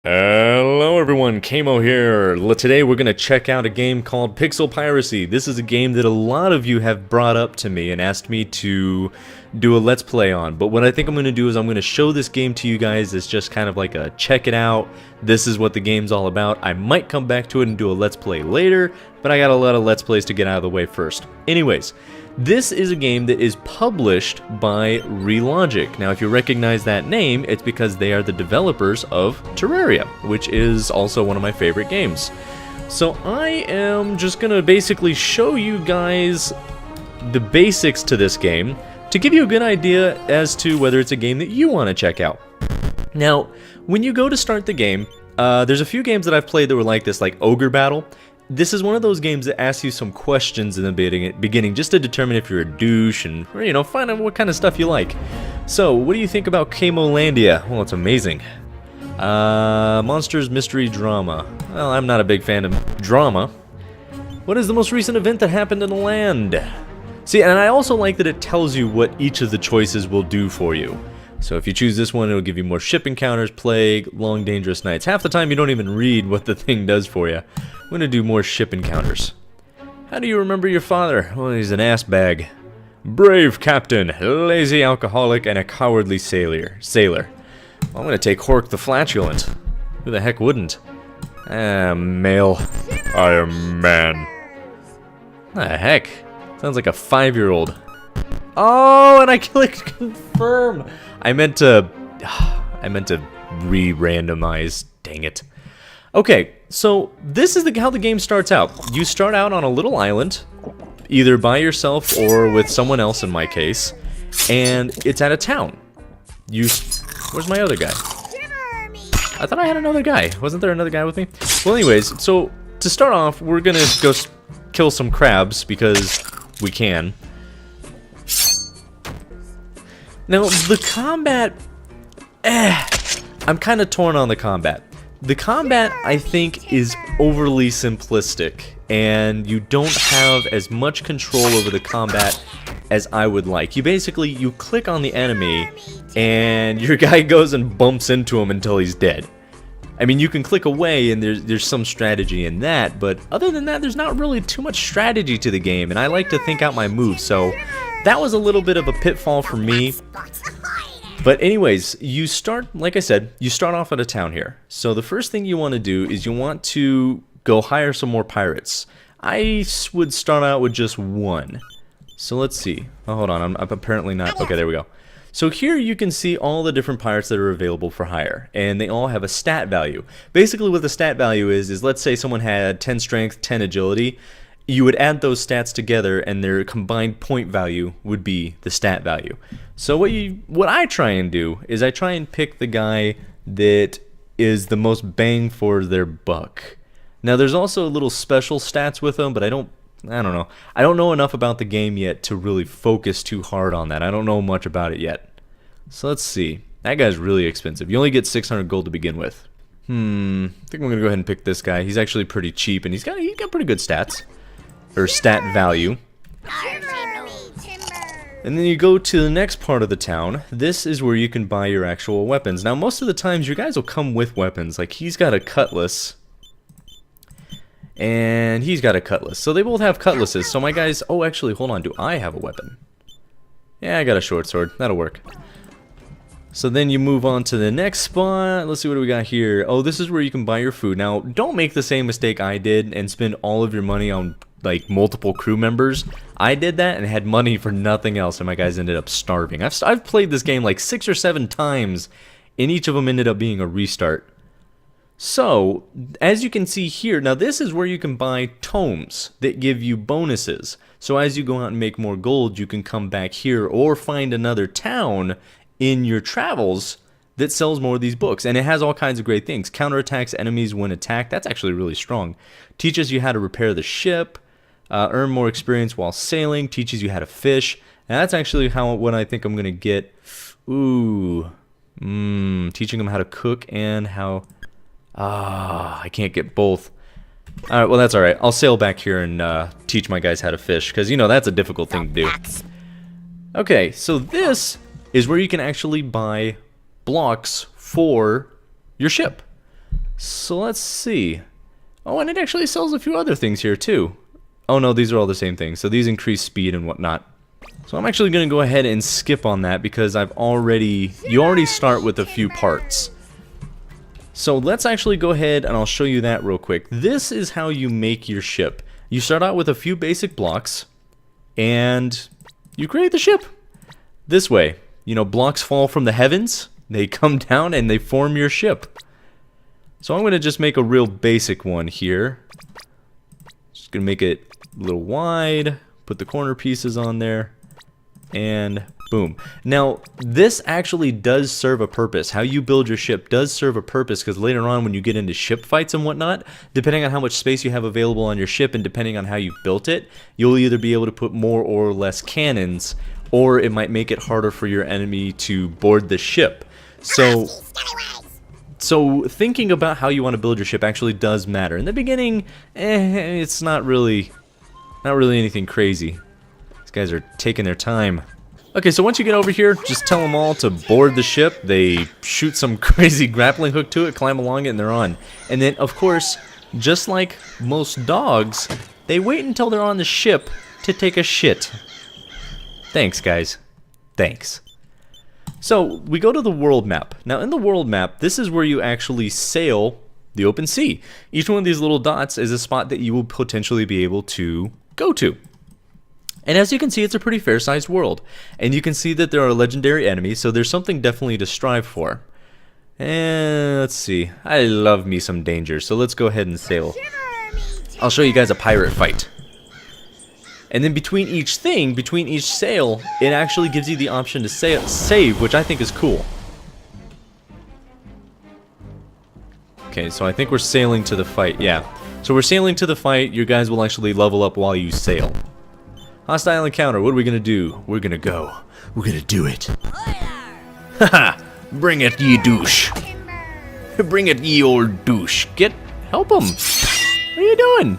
Hello everyone, Kamo here. Today we're going to check out a game called Piracy. This is a game that a lot of you have brought up to me and asked me to do a let's play on. But what I think I'm going to do is I'm going to show this game to you guys as just kind of like a check it out. This is what the game's all about. I might come back to it and do a let's play later, but I got a lot of let's plays to get out of the way first. Anyways, this is a game that is published by Relogic. Now, if you recognize that name, it's because they are the developers of Terraria, which is also one of my favorite games. So I am just going to basically show you guys the basics to this game to give you a good idea as to whether it's a game that you want to check out. Now, when you go to start the game, there's a few games that I've played that were like this, like Ogre Battle. This is one of those games that asks you some questions in the beginning just to determine if you're a douche and, you know, find out what kind of stuff you like. So, what do you think about Camolandia? Well, it's amazing. Monsters Mystery Drama. Well, I'm not a big fan of drama. What is the most recent event that happened in the land? See, and I also like that it tells you what each of the choices will do for you. So if you choose this one, it'll give you more ship encounters, plague, long dangerous nights. Half the time you don't even read what the thing does for you. I'm going to do more ship encounters. How do you remember your father? Well, he's an ass bag. Brave captain, lazy alcoholic, and a cowardly sailor. Well, I'm going to take Hork the flatulent. Who the heck wouldn't? Male. I am man. What the heck? Sounds like a 5-year-old. Oh, and I clicked confirm. I meant to re-randomize. Dang it. Okay, so this is how the game starts out. You start out on a little island, either by yourself or with someone else in my case, and it's at a town. Where's my other guy? I thought I had another guy. Wasn't there another guy with me? Well, anyways, so to start off, we're gonna go kill some crabs because we can. Now, the combat, I'm kind of torn on the combat. The combat, I think, is overly simplistic, and you don't have as much control over the combat as I would like. You click on the enemy, and your guy goes and bumps into him until he's dead. I mean, you can click away, and there's some strategy in that, but other than that, there's not really too much strategy to the game, and I like to think out my moves, so that was a little bit of a pitfall for me. But anyways, you start, like I said, you start off at a town here. So the first thing you want to do is you want to go hire some more pirates. I would start out with just one. So let's see. Oh, hold on, I'm apparently not. Okay, there we go. So here you can see all the different pirates that are available for hire, and they all have a stat value. Basically what the stat value is let's say someone had 10 strength, 10 agility. You would add those stats together and their combined point value would be the stat value. So what I try and do is I try and pick the guy that is the most bang for their buck. Now there's also little special stats with them, but I don't know. I don't know enough about the game yet to really focus too hard on that. I don't know much about it yet. So let's see. That guy's really expensive. You only get 600 gold to begin with. I think I'm going to go ahead and pick this guy. He's actually pretty cheap and he's got pretty good stats. Or stat value. And then you go to the next part of the town. This is where you can buy your actual weapons. Now most of the times your guys will come with weapons. Like he's got a cutlass. And he's got a cutlass. So they both have cutlasses. So my guys, oh actually hold on, do I have a weapon? Yeah, I got a short sword. That'll work. So then you move on to the next spot. Let's see what do we got here. Oh, this is where you can buy your food. Now, don't make the same mistake I did and spend all of your money on like multiple crew members. I did that and had money for nothing else, and my guys ended up starving. I've played this game like 6 or 7 times, and each of them ended up being a restart. So, as you can see here, now this is where you can buy tomes that give you bonuses. So as you go out and make more gold, you can come back here or find another town in your travels that sells more of these books, and it has all kinds of great things. Counterattacks enemies when attacked. That's actually really strong. Teaches you how to repair the ship. Earn more experience while sailing. Teaches you how to fish. And that's actually what I think I'm gonna get. Ooh, teaching them how to cook and how. I can't get both. All right, well that's all right. I'll sail back here and teach my guys how to fish because you know that's a difficult thing to do. Okay, so this is where you can actually buy blocks for your ship. So let's see. Oh, and it actually sells a few other things here too. Oh no, these are all the same things. So these increase speed and whatnot. So I'm actually going to go ahead and skip on that because you already start with a few parts. So let's actually go ahead and I'll show you that real quick. This is how you make your ship. You start out with a few basic blocks and you create the ship. This way, you know, blocks fall from the heavens, they come down and they form your ship. So I'm going to just make a real basic one here. Just going to make it a little wide, put the corner pieces on there, and boom. Now, this actually does serve a purpose. How you build your ship does serve a purpose because later on when you get into ship fights and whatnot, depending on how much space you have available on your ship and depending on how you built it, you'll either be able to put more or less cannons, or it might make it harder for your enemy to board the ship. So thinking about how you want to build your ship actually does matter. In the beginning, it's not really anything crazy. These guys are taking their time. Okay, so once you get over here, just tell them all to board the ship. They shoot some crazy grappling hook to it, climb along it, and they're on. And then, of course, just like most dogs, they wait until they're on the ship to take a shit. Thanks, guys. Thanks. So, we go to the world map. Now, in the world map, this is where you actually sail the open sea. Each one of these little dots is a spot that you will potentially be able to go to. And as you can see, it's a pretty fair-sized world. And you can see that there are legendary enemies, so there's something definitely to strive for. And let's see. I love me some danger, so let's go ahead and sail. I'll show you guys a pirate fight. And then between each sail, it actually gives you the option to save, which I think is cool. Okay, so I think we're sailing to the fight, yeah. So we're sailing to the fight, you guys will actually level up while you sail. Hostile encounter, what are we gonna do? We're gonna go. We're gonna do it. Haha! Bring it, ye douche. Bring it, ye old douche. Help him. What are you doing?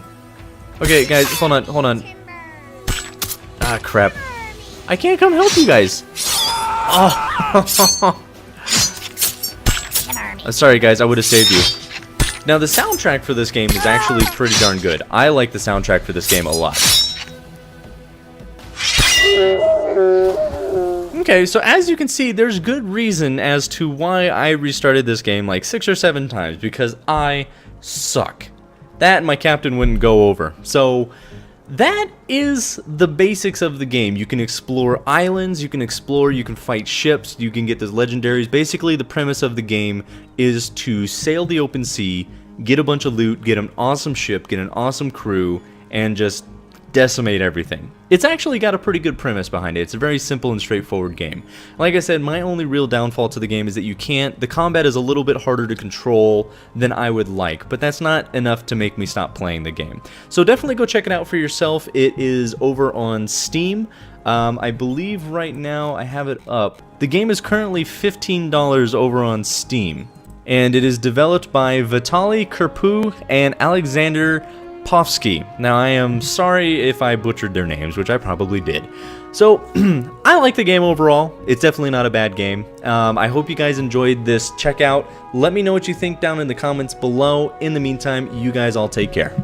Okay, guys, hold on. Ah, crap. I can't come help you guys. Oh. Sorry, guys, I would have saved you. Now, the soundtrack for this game is actually pretty darn good. I like the soundtrack for this game a lot. Okay, so as you can see, there's good reason as to why I restarted this game like 6 or 7 times, because I suck. That and my captain wouldn't go over. So that is the basics of the game. You can explore islands, you can fight ships, you can get those legendaries. Basically, the premise of the game is to sail the open sea, get a bunch of loot, get an awesome ship, get an awesome crew, and just decimate everything. It's actually got a pretty good premise behind it. It's a very simple and straightforward game. Like I said, my only real downfall to the game is that the combat is a little bit harder to control than I would like, but that's not enough to make me stop playing the game. So definitely go check it out for yourself. It is over on Steam. I believe right now I have it up. The game is currently $15 over on Steam, and it is developed by Vitaly Karpu and Alexander Povsky. Now, I am sorry if I butchered their names, which I probably did. So, I like the game overall. It's definitely not a bad game. I hope you guys enjoyed this checkout. Let me know what you think down in the comments below. In the meantime, you guys all take care.